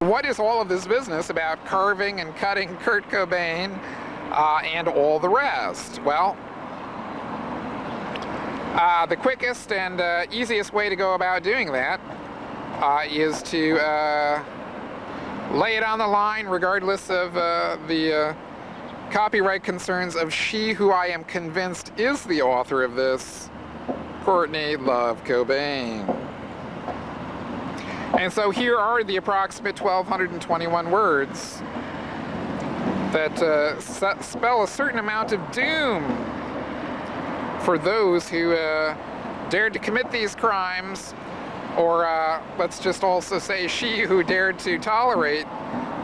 What is all of this business about carving and cutting Kurt Cobain and all the rest? Well, the quickest and easiest way to go about doing that is to lay it on the line regardless of the copyright concerns of she who I am convinced is the author of this, Courtney Love Cobain. And so here are the approximate 1,221 words that spell a certain amount of doom for those who dared to commit these crimes, or let's just also say she who dared to tolerate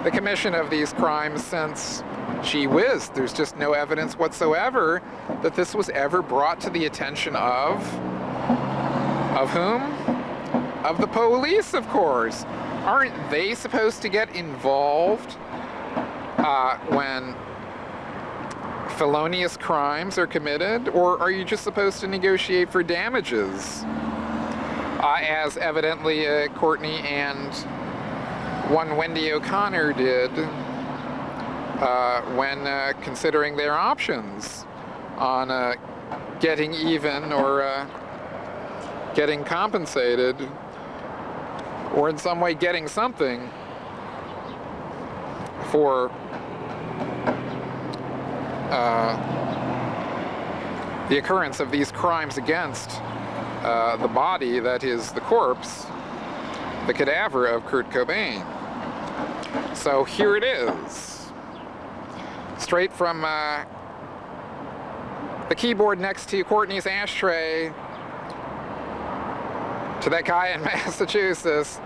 the commission of these crimes, since, gee whiz, there's just no evidence whatsoever that this was ever brought to the attention of whom? Of the police, of course. Aren't they supposed to get involved when felonious crimes are committed? Or are you just supposed to negotiate for damages? As evidently Courtney and one Wendy O'Connor did when considering their options on getting even or getting compensated, or in some way getting something for the occurrence of these crimes against the body that is the corpse, the cadaver of Kurt Cobain. So here it is, straight from the keyboard next to Courtney's ashtray to that guy in Massachusetts,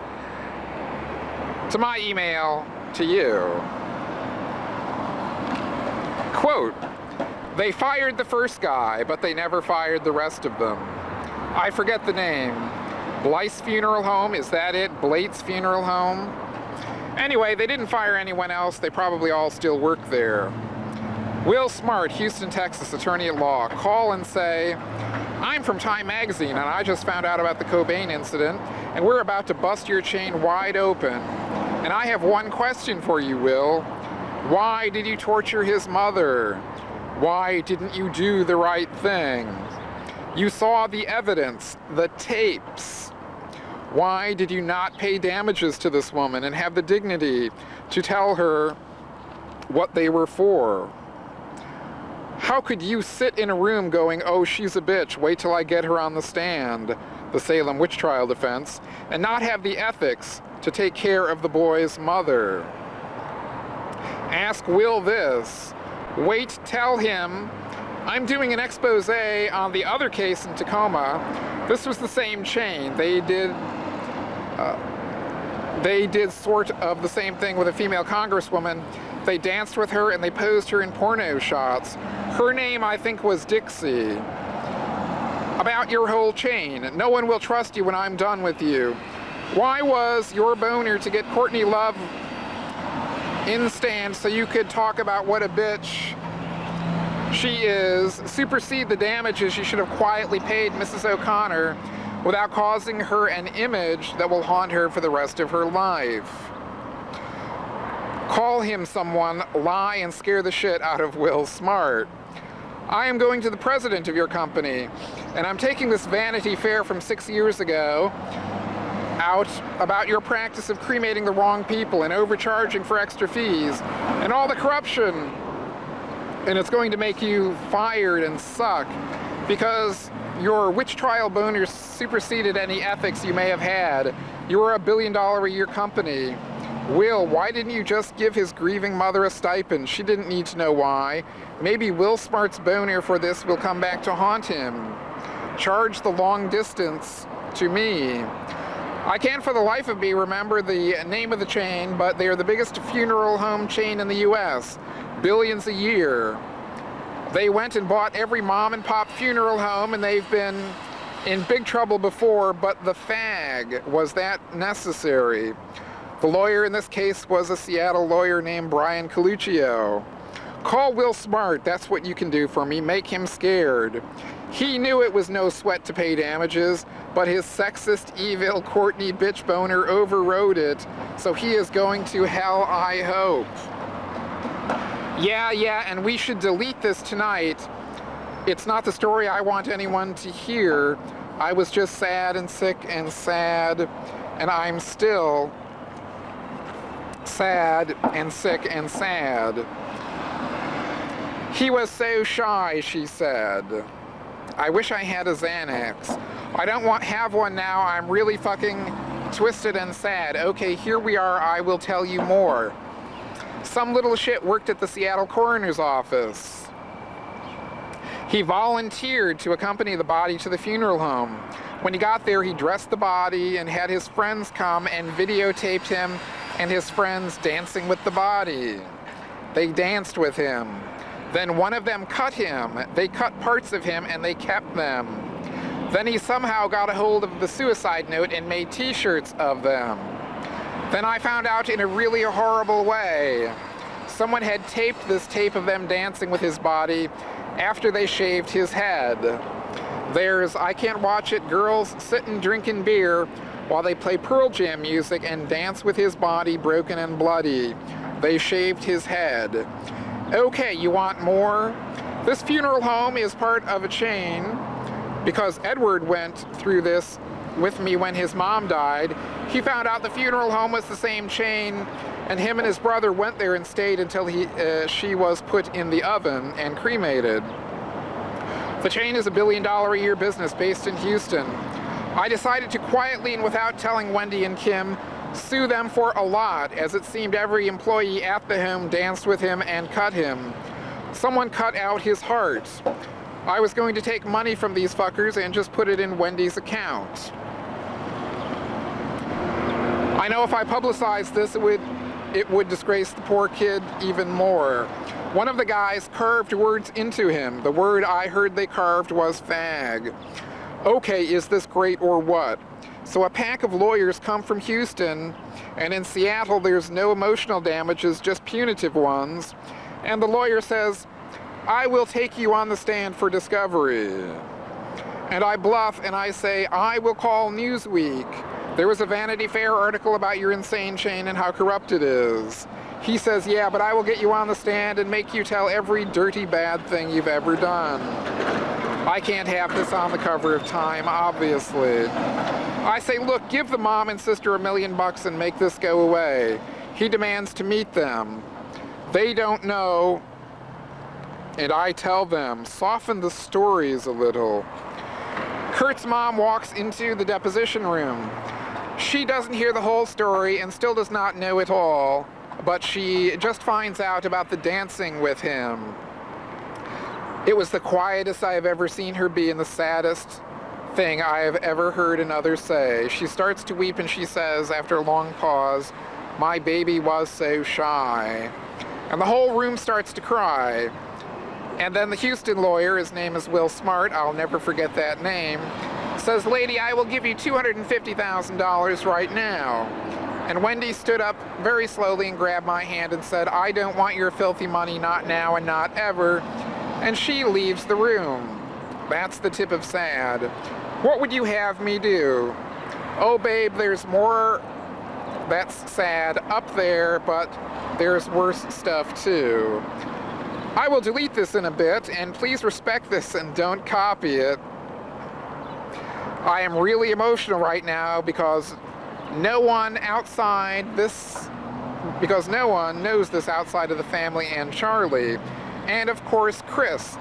to my email to you. Quote, "They fired the first guy, but they never fired the rest of them. I forget the name. Blythe's Funeral Home, is that it? Blate's Funeral Home? Anyway, they didn't fire anyone else. They probably all still work there. Will Smart, Houston, Texas, attorney at law, call and say, I'm from Time Magazine and I just found out about the Cobain incident and we're about to bust your chain wide open. And I have one question for you, Will. Why did you torture his mother? Why didn't you do the right thing? You saw the evidence, the tapes. Why did you not pay damages to this woman and have the dignity to tell her what they were for? How could you sit in a room going, oh, she's a bitch, wait till I get her on the stand, the Salem witch trial defense, and not have the ethics to take care of the boy's mother? Ask Will this. Wait, tell him, I'm doing an expose on the other case in Tacoma. This was the same chain. They did sort of the same thing with a female congresswoman. They danced with her and they posed her in porno shots. Her name, I think, was Dixie. About your whole chain. No one will trust you when I'm done with you. Why was your boner to get Courtney Love in stand so you could talk about what a bitch she is, supersede the damages you should have quietly paid Mrs. O'Connor without causing her an image that will haunt her for the rest of her life? Call him someone, lie and scare the shit out of Will Smart. I am going to the president of your company, and I'm taking this Vanity Fair from 6 years ago out about your practice of cremating the wrong people and overcharging for extra fees and all the corruption. And it's going to make you fired and suck because your witch trial boners superseded any ethics you may have had. You were $1 billion a year company. Will, why didn't you just give his grieving mother a stipend? She didn't need to know why. Maybe Will Smart's boner for this will come back to haunt him. Charge the long distance to me. I can't for the life of me remember the name of the chain, but they are the biggest funeral home chain in the US. Billions a year. They went and bought every mom and pop funeral home and they've been in big trouble before, but the fag, was that necessary? The lawyer in this case was a Seattle lawyer named Brian Coluccio. Call Will Smart, that's what you can do for me, make him scared. He knew it was no sweat to pay damages, but his sexist, evil Courtney bitch boner overrode it, so he is going to hell, I hope. Yeah, and we should delete this tonight. It's not the story I want anyone to hear. I was just sad and sick and sad, and I'm still sad and sick and sad. He was so shy, she said. I wish I had a Xanax. I don't have one now. I'm really fucking twisted and sad. Okay, here we are. I will tell you more. Some little shit worked at the Seattle coroner's office. He volunteered to accompany the body to the funeral home. When he got there, he dressed the body and had his friends come and videotaped him and his friends dancing with the body. They danced with him. Then one of them cut him. They cut parts of him and they kept them. Then he somehow got a hold of the suicide note and made t-shirts of them. Then I found out in a really horrible way. Someone had taped this tape of them dancing with his body after they shaved his head. There's I Can't Watch It, girls sitting drinking beer while they play Pearl Jam music and dance with his body broken and bloody. They shaved his head. Okay, you want more? This funeral home is part of a chain because Edward went through this with me when his mom died. He found out the funeral home was the same chain, and him and his brother went there and stayed until she was put in the oven and cremated. The chain is $1 billion a year business based in Houston. I decided to quietly and without telling Wendy and Kim sue them for a lot, as it seemed every employee at the home danced with him and cut him. Someone cut out his heart. I was going to take money from these fuckers and just put it in Wendy's account. I know if I publicized this, it would disgrace the poor kid even more. One of the guys carved words into him. The word I heard they carved was fag. Okay, is this great or what? So a pack of lawyers come from Houston, and in Seattle there's no emotional damages, just punitive ones. And the lawyer says, I will take you on the stand for discovery. And I bluff and I say, I will call Newsweek. There was a Vanity Fair article about your insane chain and how corrupt it is. He says, yeah, but I will get you on the stand and make you tell every dirty bad thing you've ever done. I can't have this on the cover of Time, obviously. I say, look, give the mom and sister $1 million and make this go away. He demands to meet them. They don't know, and I tell them, soften the stories a little. Kurt's mom walks into the deposition room. She doesn't hear the whole story and still does not know it all, but she just finds out about the dancing with him. It was the quietest I have ever seen her be and the saddest thing I have ever heard another say. She starts to weep and she says, after a long pause, my baby was so shy. And the whole room starts to cry. And then the Houston lawyer, his name is Will Smart, I'll never forget that name, says, lady, I will give you $250,000 right now. And Wendy stood up very slowly and grabbed my hand and said, I don't want your filthy money, not now and not ever. And she leaves the room. That's the tip of sad. What would you have me do? Oh, babe, there's more that's sad up there, but there's worse stuff too. I will delete this in a bit, and please respect this and don't copy it. I am really emotional right now because no one knows this outside of the family and Charlie. And of course, Chris,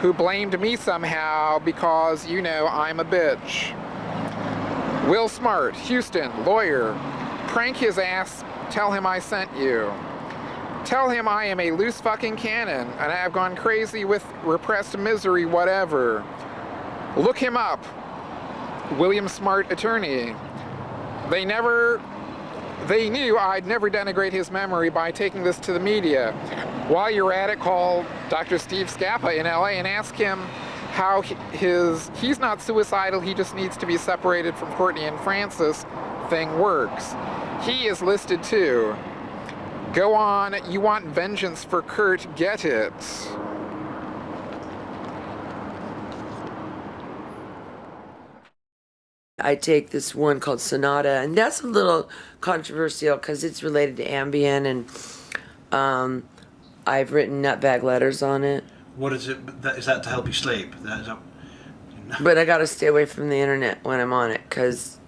who blamed me somehow because, you know, I'm a bitch. Will Smart, Houston, lawyer. Prank his ass, tell him I sent you. Tell him I am a loose fucking cannon and I have gone crazy with repressed misery, whatever. Look him up. William Smart, attorney. They knew I'd never denigrate his memory by taking this to the media. While you're at it, call Dr. Steve Scappa in LA and ask him how he's not suicidal, he just needs to be separated from Courtney and Francis thing works. He is listed too. Go on, you want vengeance for Kurt, get it. I take this one called Sonata, and that's a little controversial because it's related to Ambien, and I've written nutbag letters on it. What is it? Is that to help you sleep? But I gotta stay away from the internet when I'm on it, cause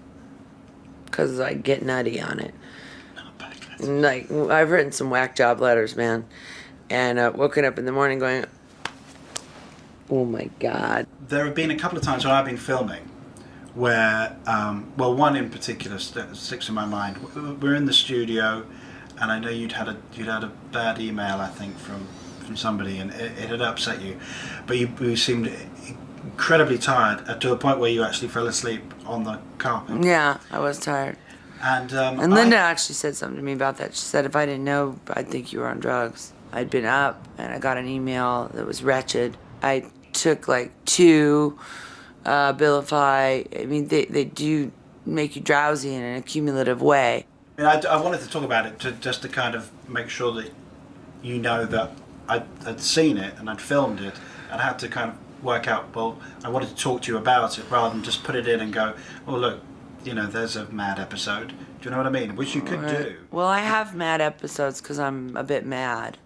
I get nutty on it. And, like, I've written some whack job letters, man, and woken up in the morning going, oh my God. There have been a couple of times when I've been filming where, well, one in particular sticks in my mind. We're in the studio, and I know you'd had a bad email, I think, from somebody, and it had upset you, but you seemed incredibly tired to a point where you actually fell asleep on the carpet. Yeah, I was tired. And Linda actually said something to me about that. She said, if I didn't know, I'd think you were on drugs. I'd been up, and I got an email that was wretched. I took like 2 Abilify. I mean, they do make you drowsy in an accumulative way. I wanted to talk about it just to kind of make sure that you know that I'd seen it and I'd filmed it, and I had to kind of work out, well, I wanted to talk to you about it rather than just put it in and go, well, look, you know, there's a mad episode. Do you know what I mean? Which you could do. Well, I have mad episodes because I'm a bit mad.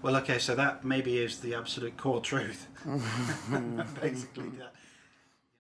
Well, okay, so that maybe is the absolute core truth. Basically, that.